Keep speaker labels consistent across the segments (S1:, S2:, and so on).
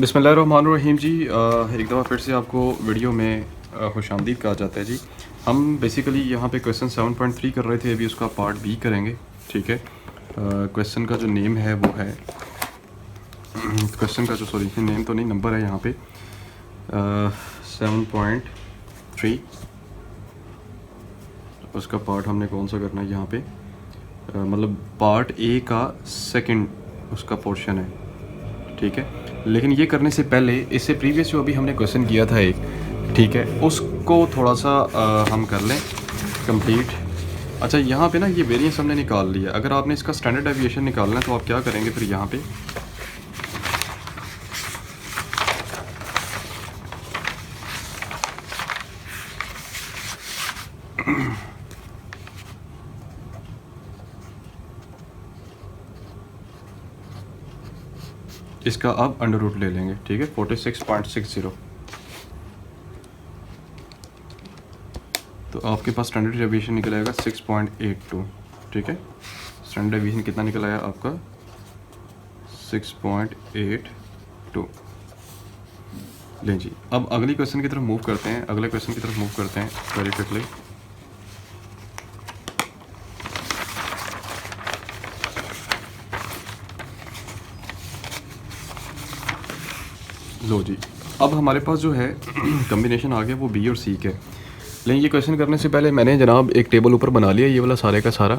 S1: बिस्मिल्लाहिर्रहमानिर्रहीम जी। एक दफ़ा फिर से आपको वीडियो में खुशामदीद कहा जाता है जी। हम बेसिकली यहाँ पे क्वेश्चन 7.3 कर रहे थे, अभी उसका पार्ट बी करेंगे। ठीक है, क्वेश्चन का जो नेम है वो है क्वेश्चन का जो सॉरी नेम तो नहीं, नंबर है यहाँ पे 7.3। उसका पार्ट हमने कौन सा करना है यहाँ पे, मतलब पार्ट ए का सेकंड उसका पोर्शन है। ठीक है, लेकिन ये करने से पहले इससे प्रीवियस जो अभी हमने क्वेश्चन किया था एक, ठीक है, उसको थोड़ा सा हम कर लें कंप्लीट। अच्छा, यहाँ पे ना ये वेरिएंस हमने निकाल लिया। अगर आपने इसका स्टैंडर्ड डेविएशन निकालना है तो आप क्या करेंगे फिर यहाँ पे इसका आप अंडर रूट ले लेंगे। ठीक है, 46.60। तो आपके पास स्टैंडर्ड डेविएशन निकल आएगा 6.82। ठीक है, स्टैंडर्ड डेविएशन कितना निकल आया आपका 6.82। लें जी, अब अगली क्वेश्चन की तरफ मूव करते हैं। अगले क्वेश्चन की तरफ मूव करते हैं वेरी क्विकली। लो जी, अब हमारे पास जो है कम्बिनेशन आ गया वो बी और सी के। लेकिन ये क्वेश्चन करने से पहले मैंने जनाब एक टेबल ऊपर बना लिया, ये वाला सारे का सारा,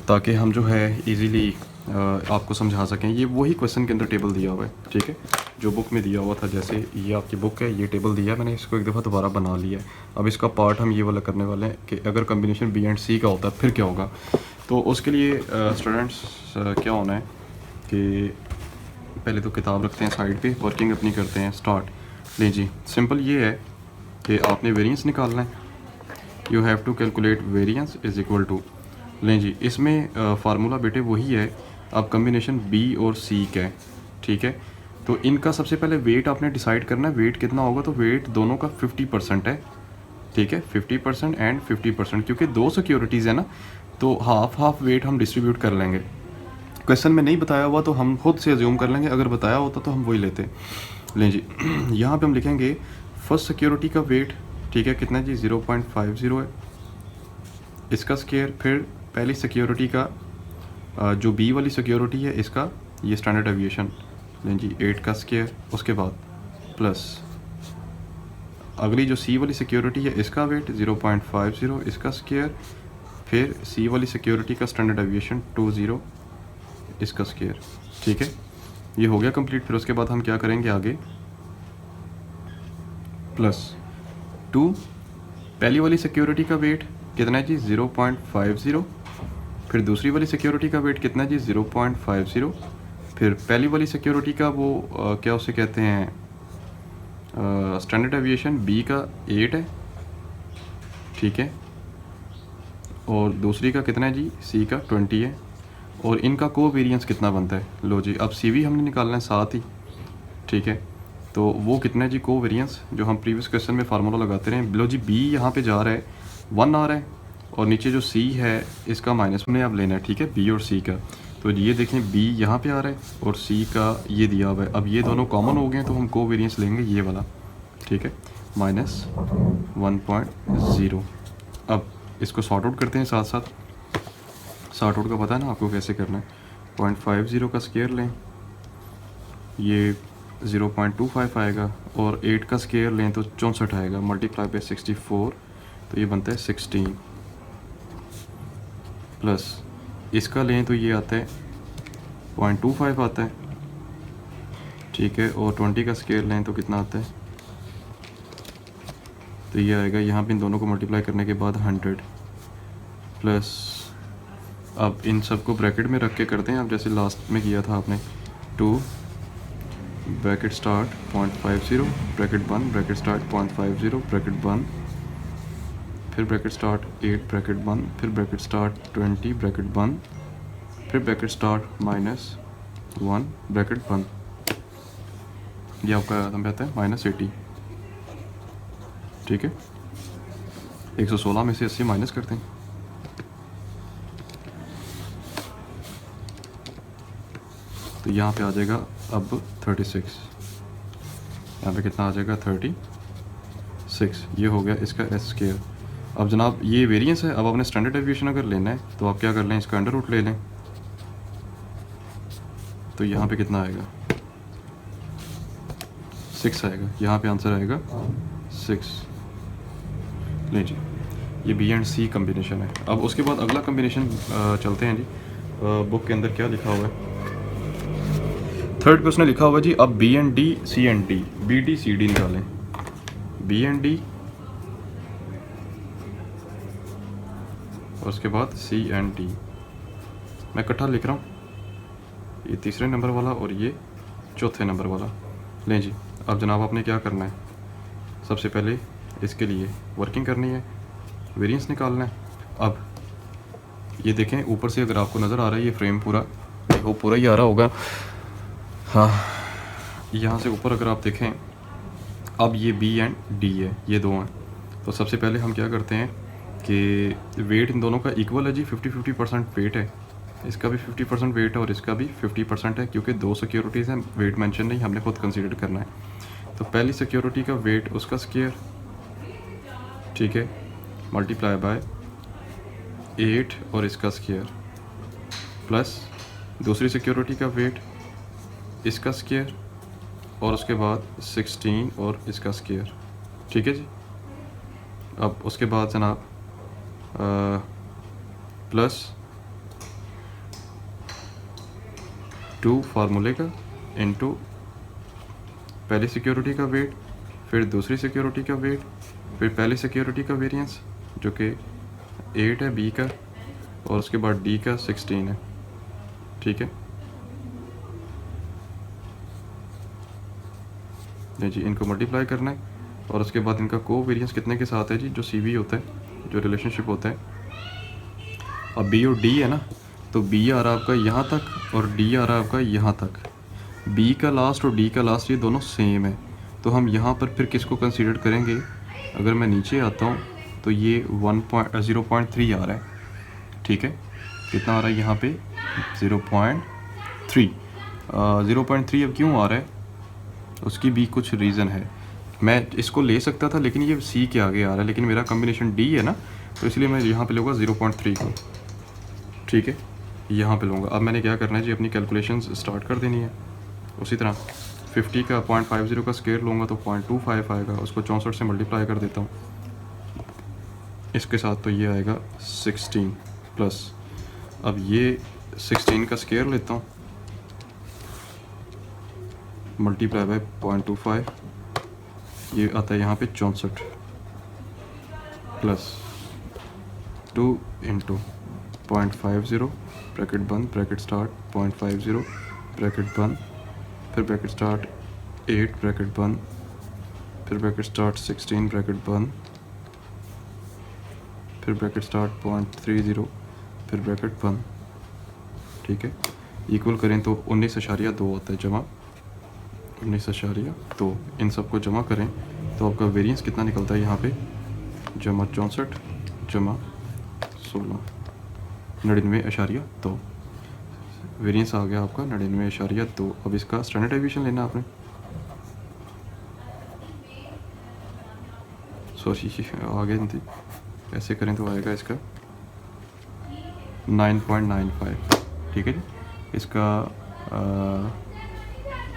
S1: ताकि हम जो है इजीली आपको समझा सकें। ये वही क्वेश्चन के अंदर टेबल दिया हुआ है, ठीक है, जो बुक में दिया हुआ था। जैसे ये आपकी बुक है, ये टेबल दिया, मैंने इसको एक दफ़ा दोबारा बना लिया है। अब इसका पार्ट हम ये वाला करने वाले हैं कि अगर कम्बिनेशन बी एंड सी का होता है फिर क्या होगा। तो उसके लिए स्टूडेंट्स क्या होना है कि पहले तो किताब रखते हैं साइड पे, वर्किंग अपनी करते हैं स्टार्ट। ले जी, सिंपल ये है कि आपने वेरिएंस निकालना है। You have to calculate variance is equal to, लें जी, इसमें फार्मूला बेटे वही है। अब कम्बिनेशन बी और सी का है, ठीक है। तो इनका सबसे पहले वेट आपने डिसाइड करना है, वेट कितना होगा। तो वेट दोनों का 50% है, ठीक है, 50% एंड 50%, क्योंकि दो सिक्योरिटीज़ है ना, तो हाफ हाफ वेट हम डिस्ट्रीब्यूट कर लेंगे। क्वेश्चन में नहीं बताया हुआ तो हम खुद से अज्यूम कर लेंगे, अगर बताया होता तो हम वही लेते। लें जी, यहाँ पे हम लिखेंगे फर्स्ट सिक्योरिटी का वेट, ठीक है, कितना जी 0.50 है, इसका स्केयर। फिर पहली सिक्योरिटी का जो बी वाली सिक्योरिटी है, इसका ये स्टैंडर्ड डेविएशन, लें जी 8 का स्केयर। उसके बाद प्लस अगली जो सी वाली सिक्योरिटी है, इसका वेट 0.50, इसका स्केयर। फिर सी वाली सिक्योरिटी का स्टैंडर्ड डेविएशन 20, इसका स्केयर। ठीक है, ये हो गया कंप्लीट। फिर उसके बाद हम क्या करेंगे आगे, प्लस 2 पहली वाली सिक्योरिटी का वेट कितना है जी 0.50। फिर दूसरी वाली सिक्योरिटी का वेट कितना है जी 0.50। फिर पहली वाली सिक्योरिटी का वो क्या उसे कहते हैं, स्टैंडर्ड डेविएशन बी का 8 है, ठीक है, और दूसरी का कितना है जी सी का 20 है। और इनका कोवेरिएंस कितना बनता है, लो जी, अब सी वी हमने निकालना है साथ ही, ठीक है। तो वो कितना है जी कोवेरिएंस, जो हम प्रीवियस क्वेश्चन में फार्मूला लगाते रहे। लो जी, बी यहाँ पे जा रहा है 1 आ रहा है, और नीचे जो सी है इसका माइनस में अब लेना है, ठीक है, बी और सी का। तो ये देखें, बी यहाँ पे आ रहा है और सी का ये दिया हुआ है। अब ये दोनों कॉमन हो गए हैं तो हम कोवेरिएंस लेंगे ये वाला, ठीक है, -1.0। अब इसको सॉर्ट आउट करते हैं साथ साथ। सॉर्ट आउट का पता है ना आपको कैसे करना है। 0.50 का स्केयर लें, ये 0.25 आएगा, और 8 का स्केयर लें तो 64 आएगा, मल्टीप्लाई बाय 64, तो ये बनता है 16। प्लस इसका लें तो ये आता है 0.25 आता है, ठीक है, और 20 का स्केयर लें तो कितना आता है, तो ये आएगा यहाँ पे इन दोनों को मल्टीप्लाई करने के बाद 100। प्लस अब इन सबको ब्रैकेट में रख के करते हैं, अब जैसे लास्ट में किया था आपने। 2 ब्रैकेट स्टार्ट 0.50 ब्रैकेट बंद, ब्रैकेट स्टार्ट 0.50 ब्रैकेट बंद, फिर ब्रैकेट स्टार्ट 8 ब्रैकेट बंद, फिर ब्रैकेट स्टार्ट 20 ब्रैकेट बंद, फिर ब्रैकेट स्टार्ट -1 ब्रैकेट बंद। ये आपका हमें आता है -80, ठीक है। 116 में से 80 माइनस करते हैं, तो यहाँ पे आ जाएगा अब 36। यहाँ पे कितना आ जाएगा 36, ये हो गया इसका एस स्क्वायर। अब जनाब ये वेरिएंस है, अब आपने स्टैंडर्ड डेविएशन अगर लेना है तो आप क्या कर लें, इसका अंडर रूट ले लें, तो यहाँ पे कितना आएगा 6 आएगा, यहाँ पे आंसर आएगा 6। लें जी, ये बी एंड सी कम्बिनेशन है। अब उसके बाद अगला कम्बिनेशन चलते हैं जी, बुक के अंदर क्या लिखा हुआ है। थर्ड क्वेश्चन में लिखा हुआ है जी, अब B and D, C and D, B D C D निकालें। बी एंड डी और उसके बाद सी एंड डी, मैं इकट्ठा लिख रहा हूँ, ये तीसरे नंबर वाला और ये चौथे नंबर वाला। लें जी, अब जनाब आपने क्या करना है, सबसे पहले इसके लिए वर्किंग करनी है, वेरिएंस निकालना है। अब ये देखें ऊपर से अगर आपको नज़र आ रहा है ये फ्रेम पूरा, वो पूरा ही आ रहा होगा, हाँ, यहाँ से ऊपर अगर आप देखें, अब ये बी एंड डी है, ये दो हैं। तो सबसे पहले हम क्या करते हैं कि वेट इन दोनों का इक्वल है जी, 50-50% वेट है, इसका भी 50% वेट है और इसका भी 50% है, क्योंकि दो सिक्योरिटीज़ हैं, वेट मेंशन नहीं, हमने खुद कंसीडर करना है। तो पहली सिक्योरिटी का वेट उसका स्क्वायर, ठीक है, मल्टीप्लाई बाय 8 और इसका स्क्वायर, प्लस दूसरी सिक्योरिटी का वेट इसका स्क्वायर और उसके बाद 16 और इसका स्क्वायर, ठीक है जी। अब उसके बाद जनाब प्लस 2 फार्मूले का इनटू पहली सिक्योरिटी का वेट, फिर दूसरी सिक्योरिटी का वेट, फिर पहली सिक्योरिटी का वेरिएंस जो कि 8 है बी का, और उसके बाद डी का 16 है, ठीक है जी। इनको मल्टीप्लाई करना है और उसके बाद इनका को वेरिएंस कितने के साथ है जी, जो सी वी होता है, जो रिलेशनशिप होता है। अब बी और डी है ना, तो बी आ रहा है आपका यहाँ तक और डी आ रहा है आपका यहाँ तक। बी का लास्ट और डी का लास्ट ये दोनों सेम है, तो हम यहाँ पर फिर किसको कंसीडर करेंगे, अगर मैं नीचे आता हूँ तो ये 0.3 आ रहा है, ठीक है, कितना आ रहा है यहाँ पे 0.3। 0.3 अब क्यों आ रहा है, उसकी भी कुछ रीज़न है। मैं इसको ले सकता था लेकिन ये सी के आगे आ रहा है, लेकिन मेरा कॉम्बिनेशन डी है ना, तो इसलिए मैं यहाँ पे लूँगा 0.3 को, ठीक है, यहाँ पे लूँगा। अब मैंने क्या करना है जी, अपनी कैलकुलेशंस स्टार्ट कर देनी है। उसी तरह 50 का 0.50 का स्क्वायर लूँगा तो 0.25 आएगा, उसको 64 से मल्टीप्लाई कर देता हूँ इसके साथ, तो ये आएगा 16 प्लस, अब ये 16 का स्क्वायर लेता हूँ मल्टीप्लाई बाय 0.25, ये आता है यहाँ पे 64 प्लस 2 इंटू 0.50 ब्रैकेट बंद ब्रैकेट स्टार्ट 0.50 ब्रैकेट बंद, फिर ब्रैकेट स्टार्ट 8 ब्रैकेट बंद, फिर ब्रैकेट स्टार्ट 16 ब्रैकेट बंद, फिर ब्रैकेट स्टार्ट 0.30, फिर ब्रैकेट बंद, ठीक है। इक्वल करें तो 19.2 होता है, जमा 19.2, इन सबको जमा करें तो आपका वेरिएंस कितना निकलता है यहाँ पे, जमा 64 जमा 16, 99.2 वेरिएंस आ गया आपका 99.2। अब इसका स्टैंडर्ड डेविएशन लेना आपने, सॉरी आगे नहीं थी, ऐसे करें तो आएगा इसका 9.95, ठीक है जी। इसका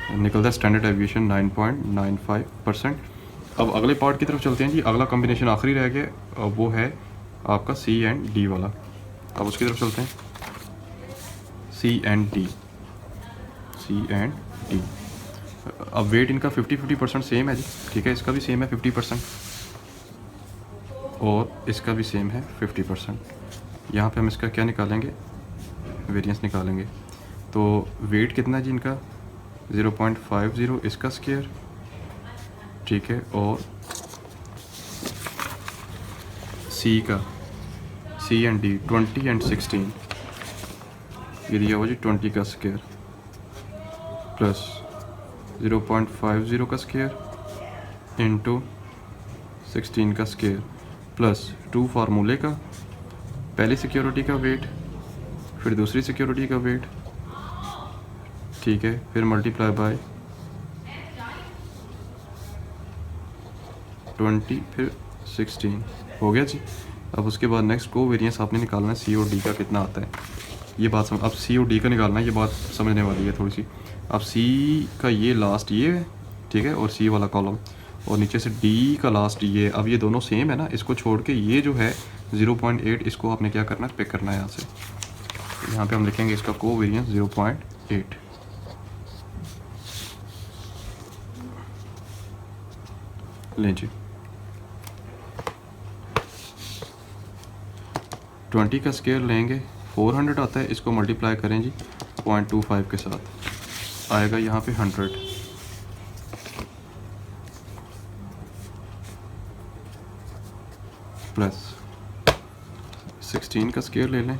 S1: निकलता है स्टैंडर्ड डेविएशन 9.95%। अब अगले पार्ट की तरफ चलते हैं जी, अगला कॉम्बिनेशन आखिरी रह गया, वो है आपका सी एंड डी वाला। अब उसकी तरफ चलते हैं, C and D, C and D. अब वेट इनका 50-50% सेम है जी, ठीक है, इसका भी सेम है 50% और इसका भी सेम है 50%। यहाँ पे हम इसका क्या निकालेंगे, वेरिएंस निकालेंगे। तो वेट कितना जी इनका 0.50 इसका स्क्वायर, ठीक है, और सी का, सी एंड डी 20 एंड 16, ये दिया हुआ जी 20 का स्क्वायर प्लस 0.50 का स्क्वायर इंटू 16 का स्क्वायर प्लस 2 फार्मूले का, पहली सिक्योरिटी का वेट, फिर दूसरी सिक्योरिटी का वेट, ठीक है, फिर मल्टीप्लाई बाय 20 फिर 16 हो गया जी। अब उसके बाद नेक्स्ट को वेरिएंस आपने निकालना है सी और डी का कितना आता है, ये बात अब सी और डी का निकालना है, ये बात समझने वाली है थोड़ी सी। अब सी का ये लास्ट ये है, ठीक है, और सी वाला कॉलम, और नीचे से डी का लास्ट ये। अब ये दोनों सेम है ना, इसको छोड़ के ये जो है 0.8 इसको आपने क्या करना है, पिक करना है यहाँ से। यहाँ पे हम लिखेंगे इसका कोवेरिएंस 0.8। लें जी, 20 का स्केयर लेंगे, 400 आता है, इसको मल्टीप्लाई करें जी 0.25 के साथ, आएगा यहाँ पे 100। प्लस 16 का स्केयर ले लें,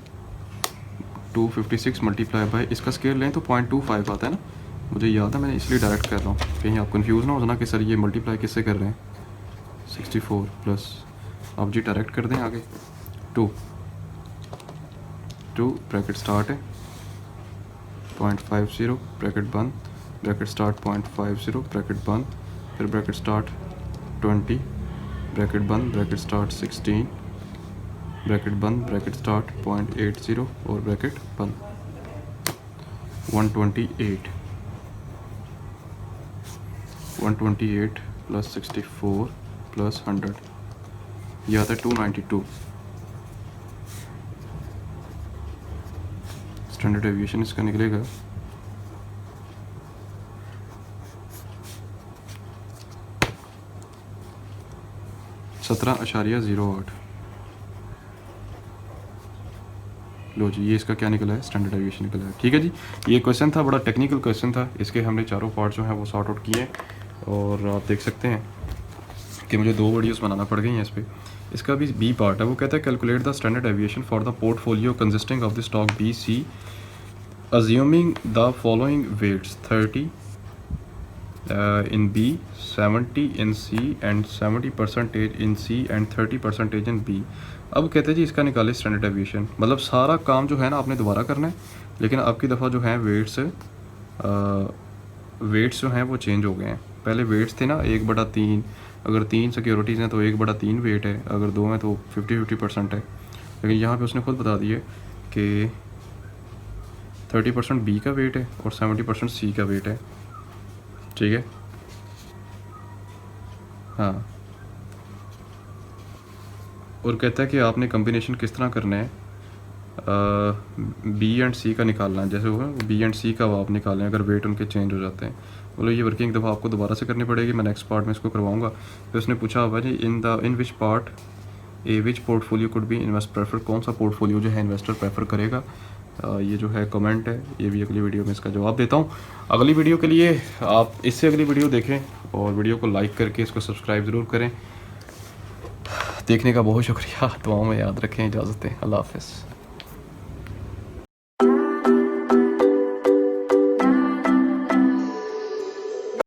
S1: 256 मल्टीप्लाई बाय इसका स्केयर लें तो 0.25 आता है ना, मुझे याद है, मैंने इसलिए डायरेक्ट कर रहा हूँ, कहीं आप कंफ्यूज ना हो जाना कि सर ये मल्टीप्लाई किससे कर रहे हैं। 64 प्लस, अब जी डायरेक्ट कर दें आगे, 2 ब्रैकेट स्टार्ट है 0.50 ब्रैकेट बंद, ब्रैकेट स्टार्ट 0.50 ब्रैकेट बंद, फिर ब्रैकेट स्टार्ट 20 ब्रैकेट बंद, ब्रैकेट स्टार्ट 16 ब्रैकेट बंद, ब्रैकेट स्टार्ट 0.80 और ब्रैकेट बंद। 128 प्लस 64 प्लस 100, यह आता है 292। स्टैंडर्ड एविएशन इसका निकलेगा 17.08। लो जी, ये इसका क्या निकला है, स्टैंडर्ड एविएशन निकला है। ठीक है जी, ये क्वेश्चन था, बड़ा टेक्निकल क्वेश्चन था, इसके हमने चारों पार्ट जो हैं वो सॉर्ट आउट किए, और आप देख सकते हैं कि मुझे 2 वीडियोस बनाना पड़ गई हैं इस पर। इसका भी बी पार्ट है, वो कहता है calculate the standard deviation for the portfolio consisting of the stock B C assuming the following weights 30 in B, 70 in C and 70% in C and 30% in B। अब कहते हैं जी इसका निकाले स्टैंडर्ड एविएशन, मतलब सारा काम जो है ना आपने दोबारा करना है, लेकिन अब की दफ़ा जो है वेट्स जो हैं वो चेंज हो गए हैं। पहले वेट्स थे ना 1/3, अगर 3 सिक्योरिटीज़ हैं तो 1/3 वेट है, अगर 2 हैं तो 50-50% है, लेकिन यहाँ पे उसने खुद बता दिए कि 30% बी का वेट है और 70% सी का वेट है। ठीक है, हाँ, और कहता है कि आपने कम्बिनेशन किस तरह करना है, बी एंड सी का निकालना है, जैसे होगा बी एंड सी का आप निकालें अगर वेट उनके चेंज हो जाते हैं। बोलो ये वर्किंग दफ़ा आपको दोबारा से करनी पड़ेगी, मैं नेक्स्ट पार्ट में इसको करवाऊँगा। तो उसने पूछा हुआ जी in which part a which portfolio could be invest prefer, कौन सा पोर्टफोलियो जो है इन्वेस्टर प्रेफर करेगा। ये जो है कमेंट है, ये भी अगली वीडियो में इसका जवाब देता हूँ। अगली वीडियो के लिए आप इससे अगली वीडियो देखें और वीडियो को लाइक करके इसको सब्सक्राइब ज़रूर करें। देखने का बहुत शुक्रिया, दुआओं में याद रखें, इजाज़त दें, अल्लाह हाफ़िज़।